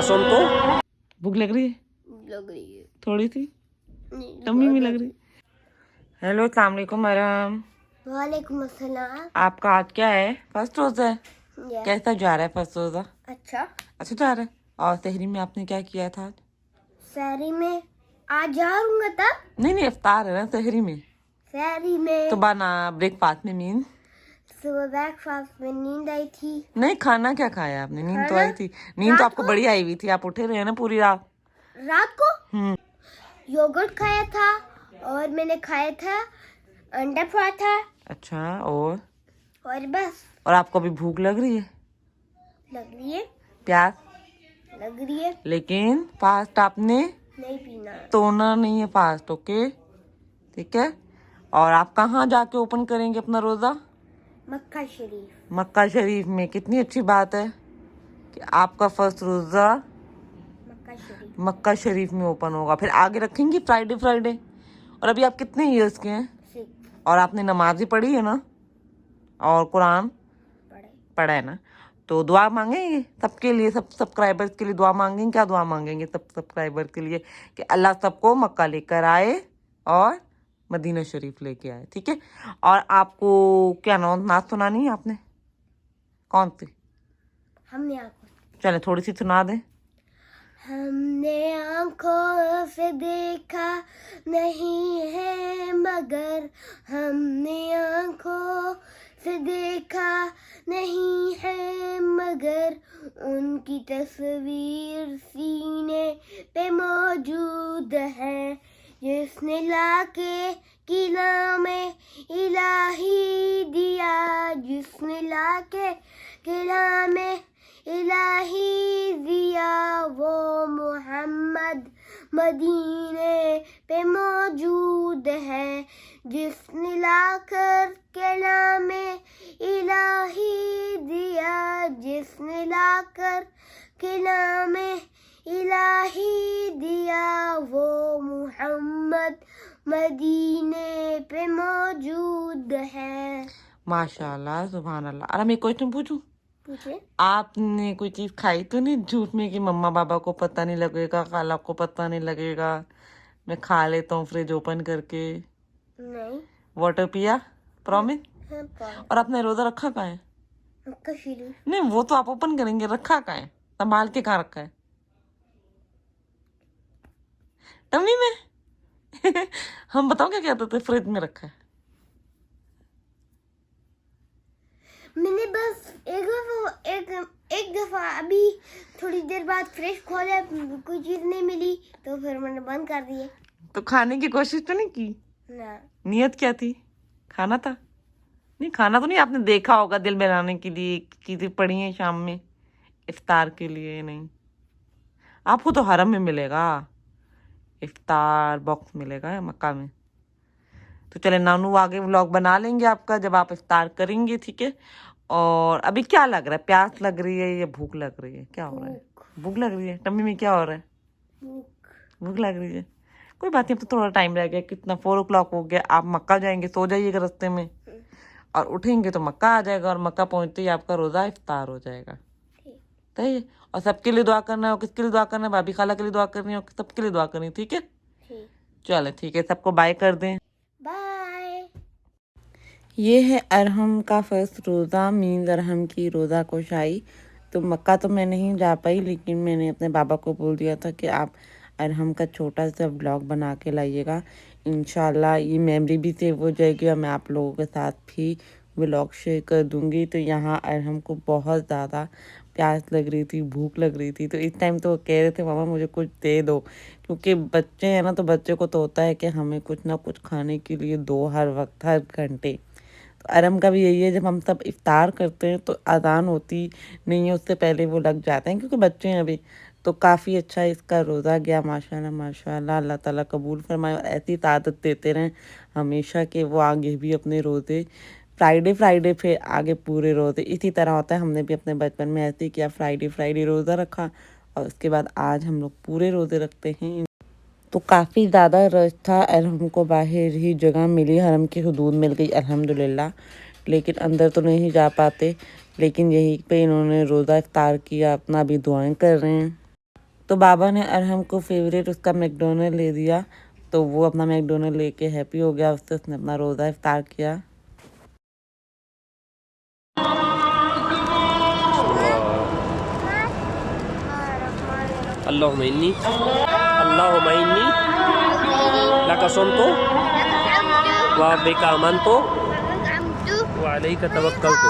पसंद तो भूख लग रही है? लग रही है थोड़ी सी नहीं, टम्मी में लग रही। हेलो अस्सलाम वालेकुम मैडम। वालेकुम अस्सलाम। आपका आज क्या है? फर्स्ट रोजा है? या, कैसा जा रहा है फर्स्ट रोजा? अच्छा। अच्छा जा रहा है। और सहरी में आपने क्या किया था आज? सहरी में आज जाऊंगा तब। नहीं इफ्तार है ना, सहरी में। सहरी में सुबह ना ब्रेकफास्ट में मीन। सुबह ब्रेकफास्ट में नींद आई थी। नहीं खाना क्या खाया आपने? नींद तो खाना? आई थी। नींद तो रात आपको को? बड़ी आई हुई थी, आप उठे रहे ना पूरी रात। रात को योगर्ट खाया था और मैंने खाया था अंडा पराठा अच्छा और बस। और आपको अभी भूख लग रही है? लग रही है, प्यास लग रही है। लेकिन फास्ट आपने नहीं पीना। तोड़ना नहीं है फास्ट, ओके ठीक है। और आप कहाँ जाके ओपन करेंगे अपना रोजा? मक्का शरीफ। मक्का शरीफ में। कितनी अच्छी बात है कि आपका फर्स्ट रोजा मक्का शरीफ में ओपन होगा। फिर आगे रखेंगे फ्राइडे फ्राइडे। और अभी आप कितने इयर्स के हैं? 6 और आपने नमाज भी पढ़ी है ना और कुरान पढ़ा है ना? तो दुआ मांगेंगे सबके लिए, सब सब्सक्राइबर्स के लिए दुआ मांगेंगे। क्या दुआ मांगेंगे सब सब्सक्राइबर के लिए? कि अल्लाह सबको मक्का लेकर आए और मदीना शरीफ लेके आए, ठीक है। और आपको क्या नात सुनानी है आपने? कौन सी? हमने आंखों चले थोड़ी सी सुना दें। हमने आंखों से देखा नहीं है मगर हमने आंखों से देखा नहीं है मगर उनकी तस्वीर सीने पे मौजूद है जिसने लाके किला में इलाही दिया जिसने लाके किला में इलाही दिया वो मोहम्मद मदीने पे मौजूद है जिसने लाकर किला में इलाही दिया जिसने लाकर किला में इलाही दिया वो मोहम्मद मदीने पे मौजूद है। माशाल्लाह सुभान अल्लाह। अरे मैं क्वेश्चन पूछूं? पूछे। आपने कोई चीज खाई तो नहीं झूठ में कि मम्मा पापा को पता नहीं लगेगा, खाला को पता नहीं लगेगा, मैं खा लेता हूँ फ्रिज ओपन करके? नहीं। वाटर पिया? प्रॉमिस? हाँ, और आपने रोजा रखा कहाँ है? मक्का शरीफ। नहीं वो तो आप ओपन करेंगे, रखा कहाँ है? संभाल के कहाँ रखा है? टम्मी में? हम बताओ क्या कहते थे? फ्रिज में रखा है। मैंने बस एक दफा अभी थोड़ी देर बाद फ्रिज खोला, कोई चीज नहीं मिली तो फिर मैंने बंद कर दिए। तो खाने की कोशिश तो नहीं की? ना। नियत क्या थी? खाना था? नहीं खाना तो नहीं, आपने देखा होगा दिल बनाने के लिए चीजें पड़ी हैं शाम में इफ्तार के लिए। नहीं आपको तो हरम में मिलेगा, इफ्तार बॉक्स मिलेगा मक्का में। तो चले नानू आगे व्लॉग बना लेंगे आपका जब आप इफ्तार करेंगे, ठीक है। और अभी क्या लग रहा है? प्यास लग रही है या भूख लग रही है? क्या हो रहा है? भूख लग रही है। टम्मी में क्या हो रहा है? भूख लग रही है। कोई बात नहीं, अब तो थोड़ा टाइम रह गया। कितना 4 o'clock हो गया। आप मक्का जाएंगे, सो जाइएगा रास्ते में और उठेंगे तो मक्का आ जाएगा और मक्का पहुंचते ही आपका रोजा इफ्तार हो जाएगा। सही है। और सबके लिए दुआ करना है। और किसके लिए दुआ करना है? भाभी खाला के लिए दुआ करनी है और सबके लिए दुआ करनी है, ठीक है। चले ठीक है, सबको बाय कर दें। बाय। ये है अरहम का फर्स्ट रोज़ा, मीन्स अरहम की रोज़ा कोशाई। तो मक्का तो मैं नहीं जा पाई, लेकिन मैंने अपने बाबा को बोल दिया था कि आप अरहम का छोटा सा ब्लॉग बना के लाइएगा। इंशाल्लाह ये मेमोरी भी सेव हो जाएगी और मैं आप लोगों के साथ भी व्लॉग शेयर कर दूंगी। तो यहाँ अरहम को बहुत ज़्यादा प्यास लग रही थी, भूख लग रही थी। तो इस टाइम तो वो कह रहे थे मामा मुझे कुछ दे दो, क्योंकि बच्चे हैं ना, तो बच्चे को तो होता है कि हमें कुछ ना कुछ खाने के लिए दो हर वक्त, हर घंटे। तो अरहम का भी यही है, जब हम सब इफ्तार करते हैं तो अज़ान होती नहीं है उससे पहले वो लग जाते हैं, क्योंकि बच्चे हैं अभी। तो काफ़ी अच्छा इसका रोज़ा गया माशाल्लाह माशाल्लाह। अल्लाह ताला कबूल फरमाए और ऐसी ताकत देते रहें हमेशा कि वो आगे भी अपने रोज़े फ्राइडे पे आगे पूरे रोज़े इसी तरह होता है। हमने भी अपने बचपन में ऐसे ही किया, फ्राइडे रोज़ा रखा और उसके बाद आज हम लोग पूरे रोज़े रखते हैं। तो काफ़ी ज़्यादा रश था। अरहम को बाहर ही जगह मिली, हरम की हदूद मिल गई अल्हम्दुलिल्लाह, लेकिन अंदर तो नहीं जा पाते। लेकिन यहीं पे इन्होंने रोज़ा इफ्तार किया, अपना भी दुआएं कर रहे हैं। तो बाबा ने अरहम को फेवरेट उसका मैकडोनल्ड ले दिया, तो वो अपना मैकडोनल्ड लेके हैप्पी हो गया, उससे उसने अपना रोज़ा इफ्तार किया। अल्लाहुम्मा इन्नी लका सुमतु व बिका आमनतु व अलैका तवक्कलतु।